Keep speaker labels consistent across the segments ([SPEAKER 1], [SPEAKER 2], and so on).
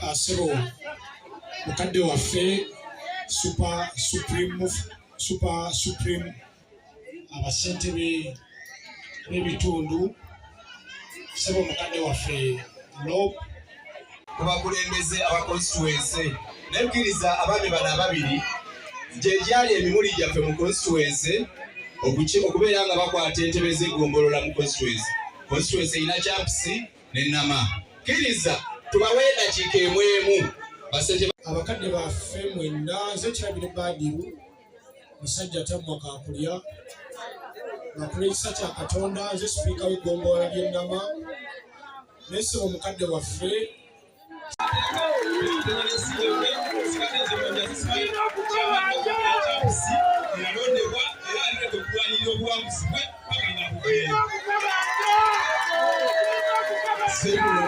[SPEAKER 1] Asero mukadde waffe super supreme abasentebe b'ebitundu sebo mukadde waffe Lob
[SPEAKER 2] kubakulembeze aba constituency nekkiriza abaami bano ababiri gye gyali emimuli gyaffe mu constituency okubeera nga bakwata entebe z'eggombolola mu constituency erina Champs ne Nama. Kkiriza tubawe eddakiika emu emu
[SPEAKER 1] abakadde baffe mwenna nze kirabire Badiru musajja tammwa kakulya ngakulira ekisa kya Katonda nze sipiika w'eggombolola ly'e Nama nesebo mukadde waffe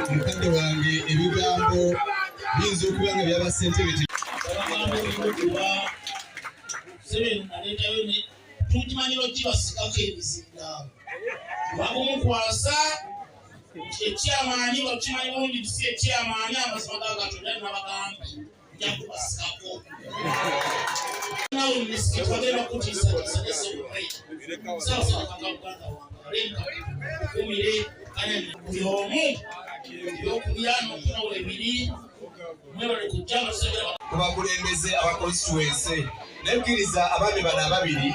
[SPEAKER 2] mukadde wange ebigambo biyinza okuba nga byabasentebe
[SPEAKER 3] tukimanyiro kibasikako ebizinga bakumukwasa ekyamaanyi bakimanyi bulungi tusi ekyamaanyi amazima ga Katonda nabagamba nja kubasikako nawe misikiti bagenda kutiisatiisa sasa kakaganda wangalenka kumire kanyani buli omu ebyokulya n'okunawo ebiri mwebale kujja basabira
[SPEAKER 2] kubakulembeze aba constituency nekkiriza abaami bano ababiri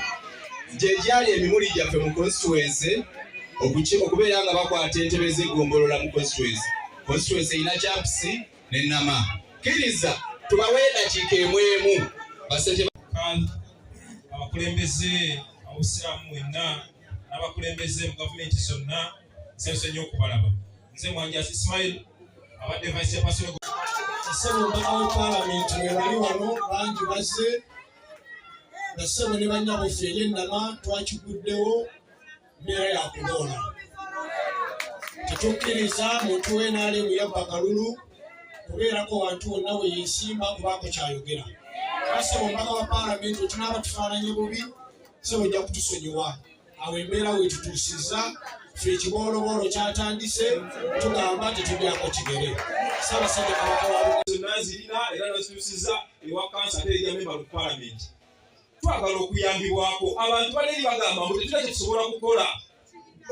[SPEAKER 2] gye gyali emimuli gyaffe mu constituency okubeera nga bakwata entebe z'eggombolola mu constituency erina Champs ne Nama. Kkiriza tubawe eddakiika emu emu
[SPEAKER 4] abakulembeze abusiraamu mwenna n'abakulembeze mu gavumenti zonna nsanyuse nnyo okubalaba. Nze Mwanjasi Ismail abadde vice chairperson
[SPEAKER 1] Sebo omubaka wa Parliament webali wano bangi bazze nga Sebo ne bannyabo ffe ery'e Nama twakiguddewo mbeera ya kuloola. Tetukkiriza muntu w'NRM yabba kalulu kubeerako wantu wonna we yeesimba kubaako kyayogera. Sebo omubaka wa Parliament we tunaaba tufaananye bubi Sebo ojja kutusonyiwa. Awo embeera weetutuusizza ffe ekibooloboolo kyatandise tugamba tetubyako kigere. Ssaabasajja Kabaka wa
[SPEAKER 4] nazirina era nazituusizza ewa kansa ate erya memba mu Parliament. Twagala okuyambibwako abantu baleeri bagamba mbu tetulina kye tusobola kukola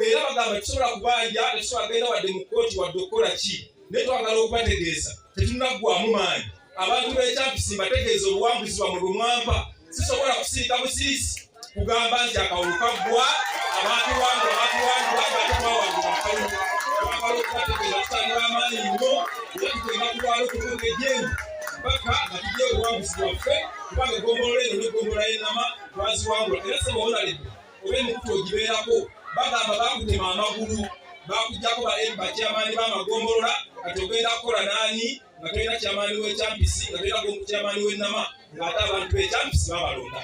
[SPEAKER 4] era bagamba tusobola kubanja tetusobola genda wadde mu kkooti wadde okukola ki naye twagala okubategeeza tetunaggwaamu maanyi abantu b'e Champs mbategeeza obuwanguzi bwamwe bwe mwampa sisobola kusiika busirisi kugamba nti akawulu kaggwa abantu wange ate twawangula akawulu twagala okubategeeza tutandira amaanyi nnyo era tugenda kulwala okutuuka ejjengu paka nga tujja obuwanguzi bwaffe kubanga eggombolola eno n'eggombolola y'e Nama twaziwangula era Sebo onaledde oba emikutu ogibeerako bagamba bakutema amagulu bakuggyako bakyamaani b'amagombolola kati ogenda kukola naani nga tolina kyamaani w'e Champs nga tolina kyamaani w'e Nama ng'ate abantu b'e Champs babalonda.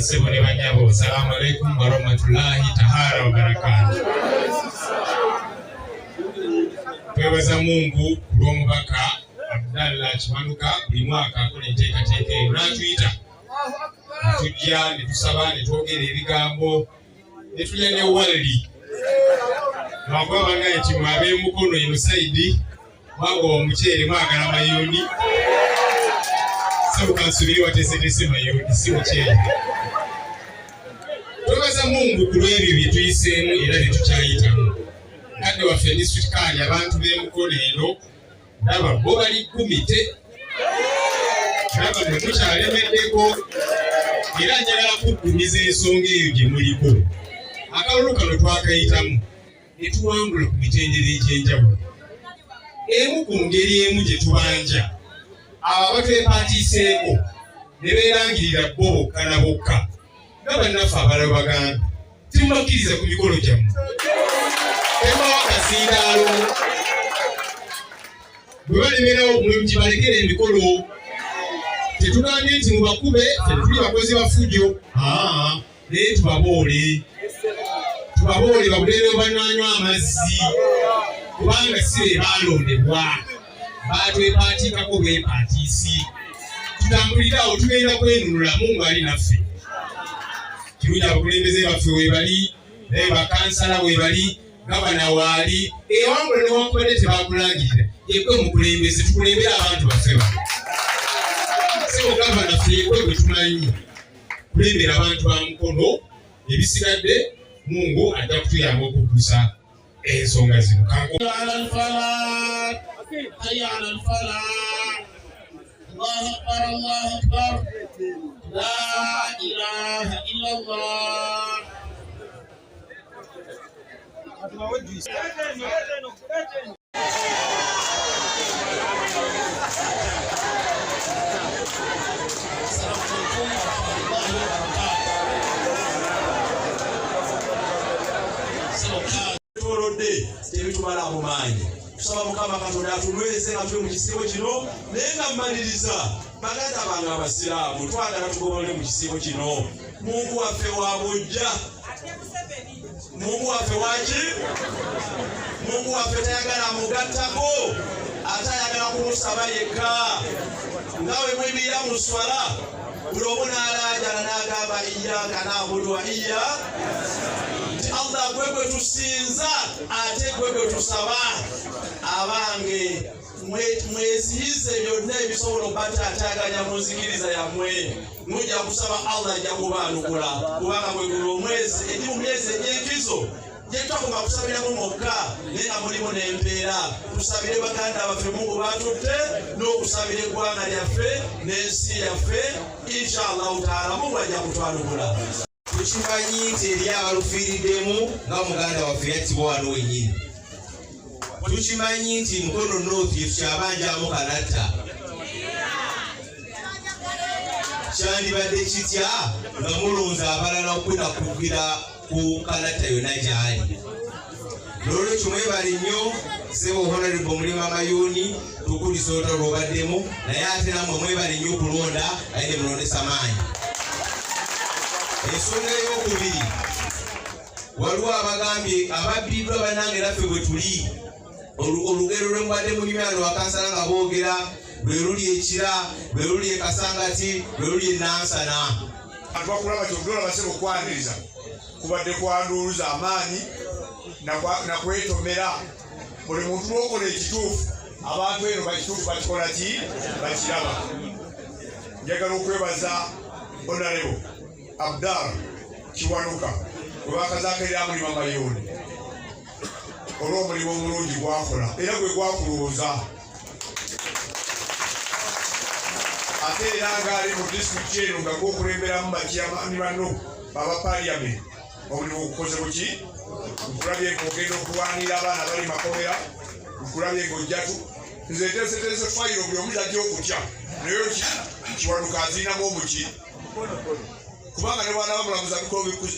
[SPEAKER 5] Sebo ne bannyabo salaamu alaikum wa rahmatullahi taala wa barakatuh. Twebaza Mungu ku lw'omubaka Abdallah Kimanuka buli mwaka akola enteekateeka eyo n'atuyita tujja ne tusaba ne twogera ebigambo ne tulya ne walli lwakuba bangaye nti mwab'emukono eno sayidi mwagoba omuceere mwagala mayuuni Sebo kansubiri wateeseteese mayuuni si muceere. Twebaza Mungu ku lw'ebyo bye tuyiseemu era bye tukyayitamu. Kadde waffe district kali abantu b'emukono eno ndaba bo bali kumite ndaba mwe mukyalemeddeko era njagala kuggumiza ensonga eyo gye muliko. Akalulu kano twakayitamu ne tuwangula ku mitendera egy'enjawulo. Emu ku ngeri emu gye tubanja abo abatwepaatiiseeko ne beerangirira bo bokka na bokka nga bannaffe abalala baganda timubakkiriza ku mikolo gyammwe tembawa kazindaalo bwe balemeraawo mwemugibalekera emikolo tetugambye nti mubakube tetuli bakozi bafujjo naye tubaboole babuleere bannanywa amazzi kubanga si be baalondebwa baatwepaatiikako bwepaatiisi tutambulira awo tugenda kwenunula Mungu ali naffe. Kirungi abakulembeze baffe weebali naye bakansala weebali gavana waali ewangula newankubadde tebakulangirira yekwe mukulembeze tukulembera abantu baffe bano sebo gavana ffe yekwe bwe tumanyi kulembera abantu ba Mukono ebisigadde Mungu ajja kutuyamba okutuusa ensonga zino.
[SPEAKER 3] الله أكبر الله أكبر لا إله إلا الله.
[SPEAKER 2] Tebitumala amumanyi tusaba Mukama Katonda atunyweze nga tuli mu kisibo kino naye nga mmaliriza baganda bange abasiraamu twagala tugobole mu kisibo kino. Mungu waffe wa bujja, Mungu waffe waki, Mungu waffe tayagala mugattako ate ayagala kumusaba yekka ngawe mwibira mu swala buli omu n'alaajana n'agamba iyyaka na'budu wa iyyaka Allah gwegwe tusinza ate gwegwe tusaba. Abange mwezihize byonna ebisobola okubatataaganya mu nzikiriza yammwe mujja kusaba Allah ajja kubaanukula kubanga mwegula omwezi edi mu myezi egy'enkizo gyetwakoma kusabiramu mwokka naye nga mulimu n'empeera. Tusabire baganda baffe Mungu batutte n'okusabira eggwanga lyaffe n'ensi yaffe inshallahu taala Mungu ajja kutwanukula. Tukimanyi nti eri abalufiiriddemu nga muganda waffe yattibwa wano wennyini. Tukimanyi nti Mukono North yetukyabanjamu Kalatta. Kyandibadde kitya nga mulonza abalala okwenakugira ku Kalatta yonna gyali. N'olwekyo mwebale nnyo Ssebo Honorable Mulima Mayuuni tukulisa olutalo lw'obaddemu naye ate nammwe mwebale nnyo okulonda aye ne mulondesa maanyi. Ensonga ey'okubiri waliwo abagambye ababbiddwa bannange naffe bwe tuli olugero lwe mbadde munyumya lwakansala nga boogera lwe luli ekira lwe luli ekasangati lwe luli enansana.
[SPEAKER 6] Bakulaba kyogera basebe okwaniriza kubadde kwanduuluza amaanyi nakwetomera buli muntu lwokola ekituufu abantu eno bakituufu bakikola ki bakiraba. Njagala okwebaza Honorable Abdallah Kiwanuka webakazaakirira Mulima Mayuuni olw'omulimu omulungi gwakola era gwe gwakulooza ate era ng'ali mu disitulikiti eno nga gwokulemberamu bakiyamaani bano baba paliyamenti omulimu ogukoze buki. Nkulabye ng'ogenda okulwanira abaana bali Makomera, nkulabye ng'ojjatu nze nteeseteese fayiro buli omu tajja okutya naye Kiwanuka aziinamu omuki kubanga ne bwana bamulamuza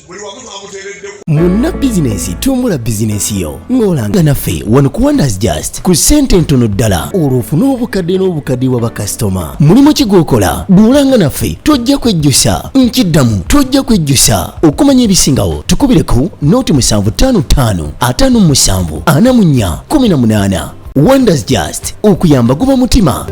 [SPEAKER 6] buli wamu twamuteeredde.
[SPEAKER 7] Munna bizinesi tumbula bizinesi yo ng'olanga naffe wano ku Wonders Just ku ssente ntono ddala olwo ofune obukadde n'obukadde wa bakasitoma. Mulimu ki gw'okola duulanga naffe tojja kwejjusa nkiddamu tojja kwejjusa. Okumanya ebisingawo tukubire ku nooti 755 57 44 18. Wonders Just okuyamba guba mutima.